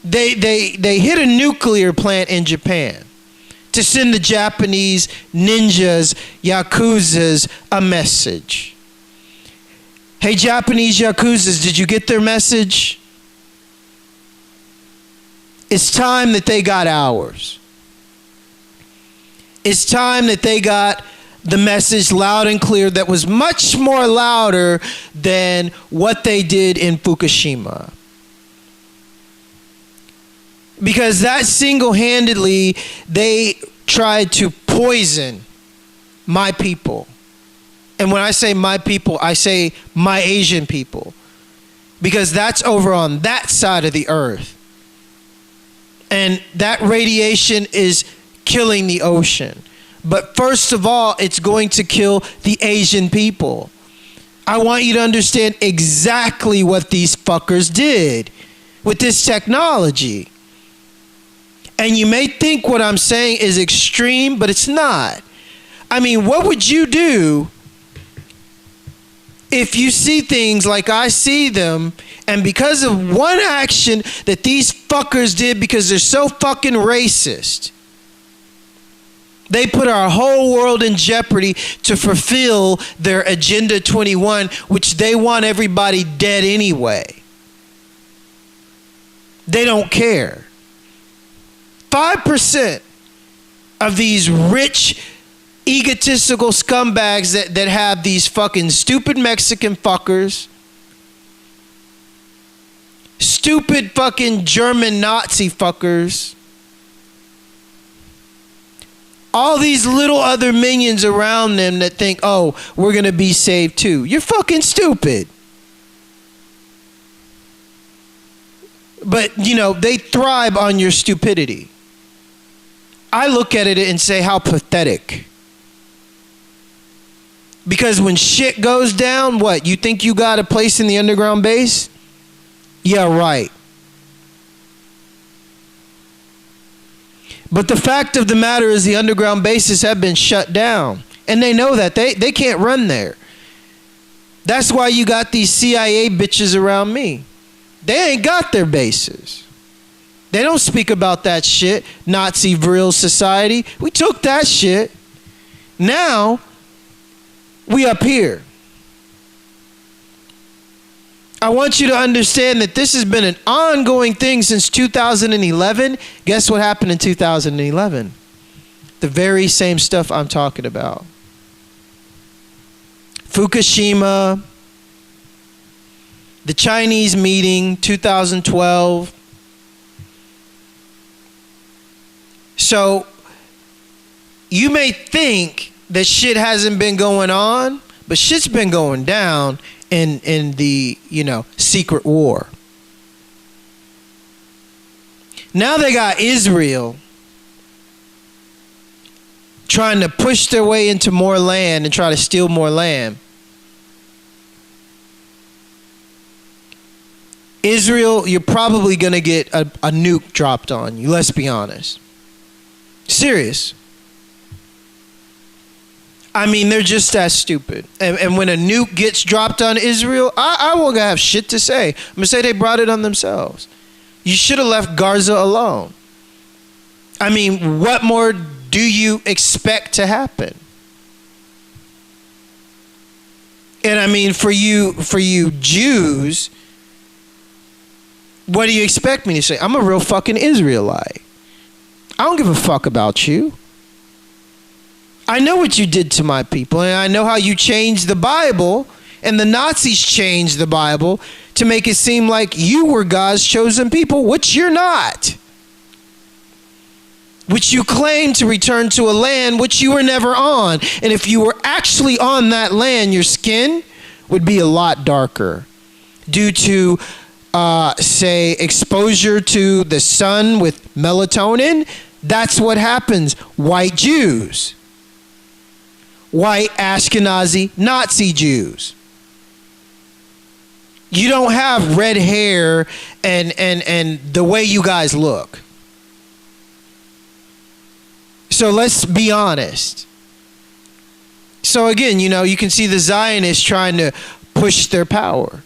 Speaker 2: They hit a nuclear plant in Japan to send the Japanese ninjas, yakuzas, a message. Hey, Japanese yakuzas, did you get their message? It's time that they got ours. It's time that they got the message loud and clear that was much more louder than what they did in Fukushima. Because that single-handedly, they tried to poison my people. And when I say my people, I say my Asian people. Because that's over on that side of the earth. And that radiation is killing the ocean. But first of all, it's going to kill the Asian people. I want you to understand exactly what these fuckers did with this technology. And you may think what I'm saying is extreme, but it's not. I mean, what would you do if you see things like I see them, and because of one action that these fuckers did because they're so fucking racist, they put our whole world in jeopardy to fulfill their Agenda 21, which they want everybody dead anyway. They don't care. 5% of these rich, egotistical scumbags that have these fucking stupid Mexican fuckers, stupid fucking German Nazi fuckers, all these little other minions around them that think, oh, we're going to be saved too. You're fucking stupid. But, you know, they thrive on your stupidity. I look at it and say, how pathetic. Because when shit goes down, what? You think you got a place in the underground base? Yeah, right. But the fact of the matter is the underground bases have been shut down. And they know that. They can't run there. That's why you got these CIA bitches around me. They ain't got their bases. They don't speak about that shit. Nazi Vril Society. We took that shit. Now, we up here. I want you to understand that this has been an ongoing thing since 2011. Guess what happened in 2011? The very same stuff I'm talking about. Fukushima, the Chinese meeting, 2012. So, you may think that shit hasn't been going on, but shit's been going down in the, you know, secret war. Now they got Israel trying to push their way into more land and try to steal more land. Israel, you're probably going to get a nuke dropped on you, let's be honest. Serious. I mean, they're just that stupid. And when a nuke gets dropped on Israel, I won't have shit to say. I'm going to say they brought it on themselves. You should have left Gaza alone. I mean, what more do you expect to happen? And I mean, for you Jews, what do you expect me to say? I'm a real fucking Israelite. I don't give a fuck about you. I know what you did to my people, and I know how you changed the Bible, and the Nazis changed the Bible to make it seem like you were God's chosen people, which you're not. Which you claim to return to a land which you were never on. And if you were actually on that land, your skin would be a lot darker due to, say, exposure to the sun with melatonin. That's what happens. White Jews. White Ashkenazi Nazi Jews. You don't have red hair and the way you guys look. So let's be honest. So again, you know, you can see the Zionists trying to push their power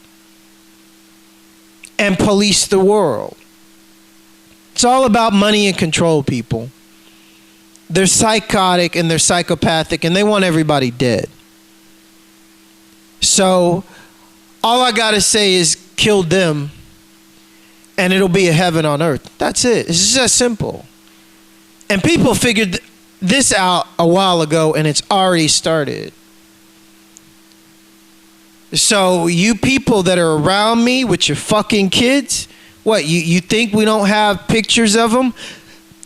Speaker 2: and police the world. It's all about money and control, people. They're psychotic and they're psychopathic and they want everybody dead. So all I gotta say is kill them and it'll be a heaven on earth. That's it. It's just that simple. And people figured this out a while ago and it's already started. So you people that are around me with your fucking kids, what, you think we don't have pictures of them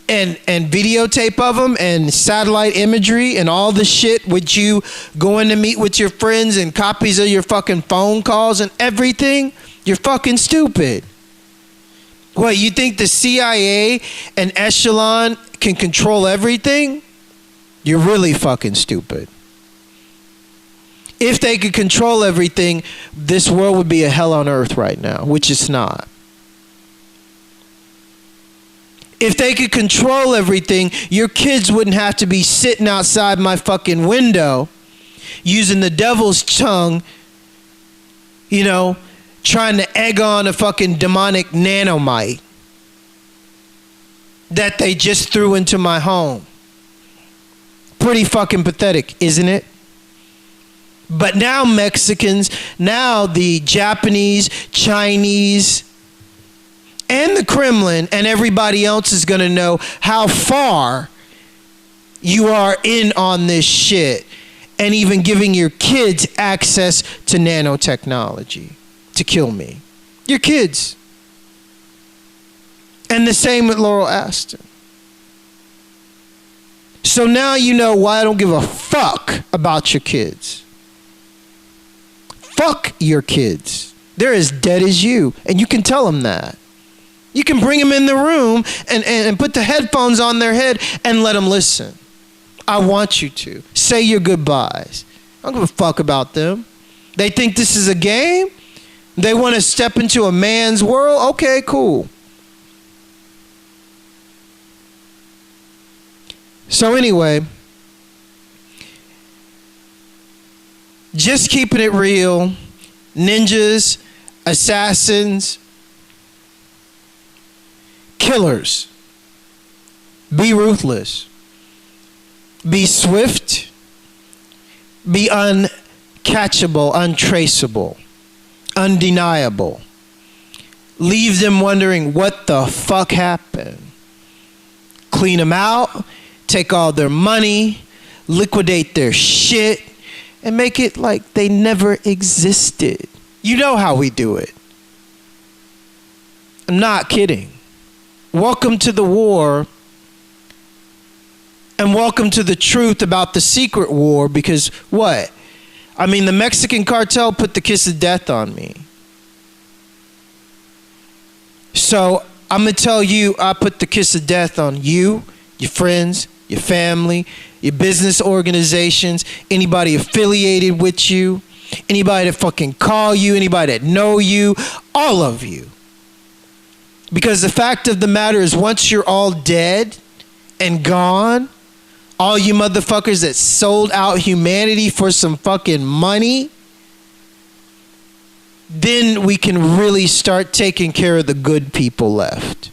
Speaker 2: and videotape of them and satellite imagery and all the shit with you going to meet with your friends and copies of your fucking phone calls and everything? You're fucking stupid. What, you think the CIA and Echelon can control everything? You're really fucking stupid. If they could control everything, this world would be a hell on earth right now, which it's not. If they could control everything, your kids wouldn't have to be sitting outside my fucking window using the devil's tongue, you know, trying to egg on a fucking demonic nanomite that they just threw into my home. Pretty fucking pathetic, isn't it? But now Mexicans, now the Japanese, Chinese, and the Kremlin and everybody else is going to know how far you are in on this shit, and even giving your kids access to nanotechnology to kill me. Your kids. And the same with Laurel Aston. So now you know why I don't give a fuck about your kids. Fuck your kids. They're as dead as you, and you can tell them that. You can bring them in the room and put the headphones on their head and let them listen. I want you to. Say your goodbyes. I don't give a fuck about them. They think this is a game? They want to step into a man's world? Okay, cool. So anyway, just keeping it real, ninjas, assassins, killers, be ruthless, be swift, be uncatchable, untraceable, undeniable. Leave them wondering what the fuck happened. Clean them out, take all their money, liquidate their shit, and make it like they never existed. You know how we do it. I'm not kidding. Welcome to the war, and welcome to the truth about the secret war, because what? I mean, the Mexican cartel put the kiss of death on me. So I'm going to tell you, I put the kiss of death on you, your friends, your family, your business organizations, anybody affiliated with you, anybody that fucking call you, anybody that know you, all of you. Because the fact of the matter is, once you're all dead and gone, all you motherfuckers that sold out humanity for some fucking money, then we can really start taking care of the good people left.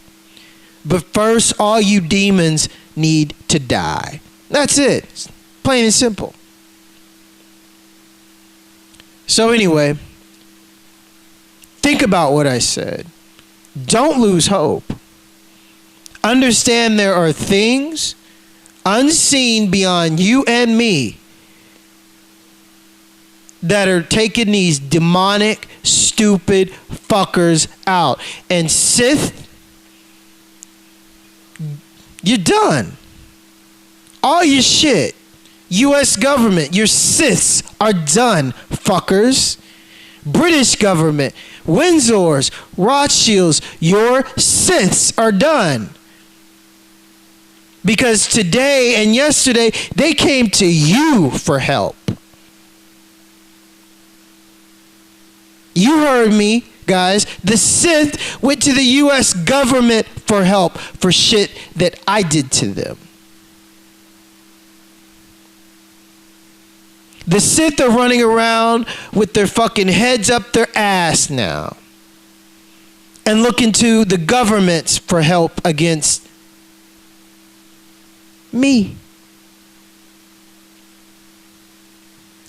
Speaker 2: But first, all you demons need to die. That's it. It's plain and simple. So anyway, think about what I said. Don't lose hope. Understand there are things unseen beyond you and me that are taking these demonic, stupid fuckers out. And Sith, you're done. All your shit, U.S. government, your Siths are done, fuckers. British government, Windsors, Rothschilds, your Siths are done. Because today and yesterday, they came to you for help. You heard me, guys. The Sith went to the U.S. government for help for shit that I did to them. The Sith are running around with their fucking heads up their ass now and looking to the governments for help against me.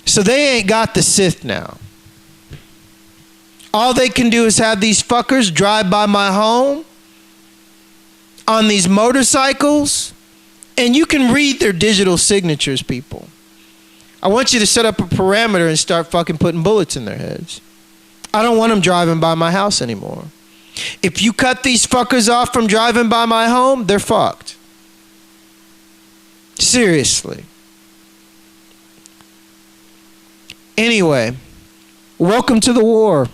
Speaker 2: So they ain't got the Sith now. All they can do is have these fuckers drive by my home on these motorcycles, and you can read their digital signatures, people. I want you to set up a parameter and start fucking putting bullets in their heads. I don't want them driving by my house anymore. If you cut these fuckers off from driving by my home, they're fucked. Seriously. Anyway, welcome to the war.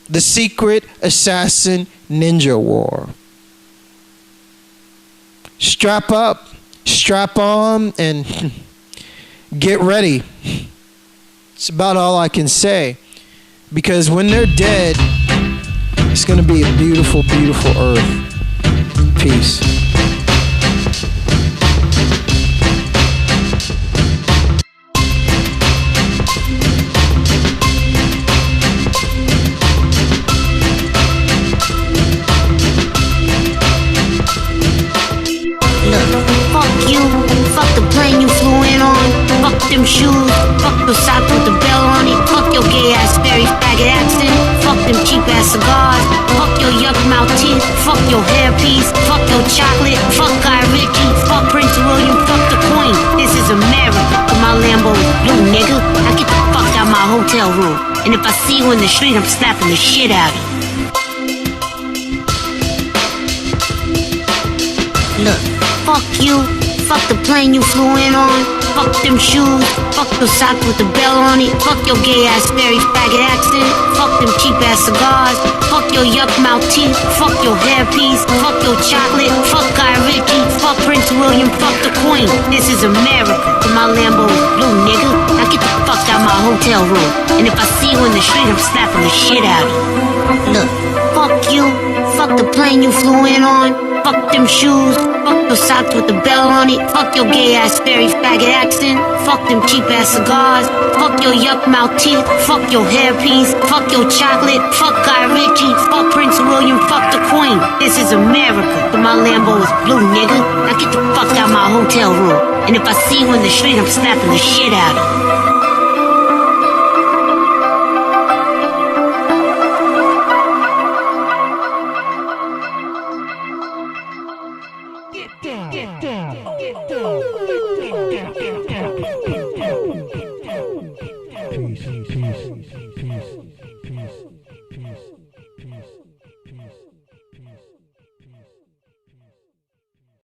Speaker 2: The secret assassin ninja war. Strap up, strap on, and get ready. It's about all I can say. Because when they're dead, it's going to be a beautiful, beautiful earth. Peace.
Speaker 1: shoes, fuck those socks with the bell on it, fuck your gay ass fairy faggot accent, fuck them cheap ass cigars, fuck your yuck mouth teeth, fuck your hairpiece, fuck your chocolate, fuck Guy Ritchie, fuck Prince William, fuck the Queen. This is America, but my Lambo is blue, nigga. Now get the fuck out my hotel room, and if I see you in the street, I'm slapping the shit out of you. Look, fuck you, fuck the plane you flew in on, fuck them shoes, fuck those socks with the bell on it, fuck your gay ass fairy faggot accent, fuck them cheap ass cigars, fuck your yuck mouth teeth, fuck your hairpiece, fuck your chocolate, fuck Guy Ritchie, fuck Prince William, fuck the Queen. This is America, but my Lambo is blue, nigga. Now get the fuck out my hotel room, and if I see you in the street, I'm slapping the shit out of you. Look, fuck you, fuck the plane you flew in on, fuck them shoes, fuck those socks with the bell on it, fuck your gay ass fairy faggot accent, fuck them cheap ass cigars, fuck your yuck mouth teeth, fuck your hairpiece, fuck your chocolate, fuck Guy Ritchie, fuck Prince William, fuck the Queen. This is America, but my Lambo is blue, nigga. Now get the fuck out my hotel room, and if I see you in the street, I'm slapping the shit out of you.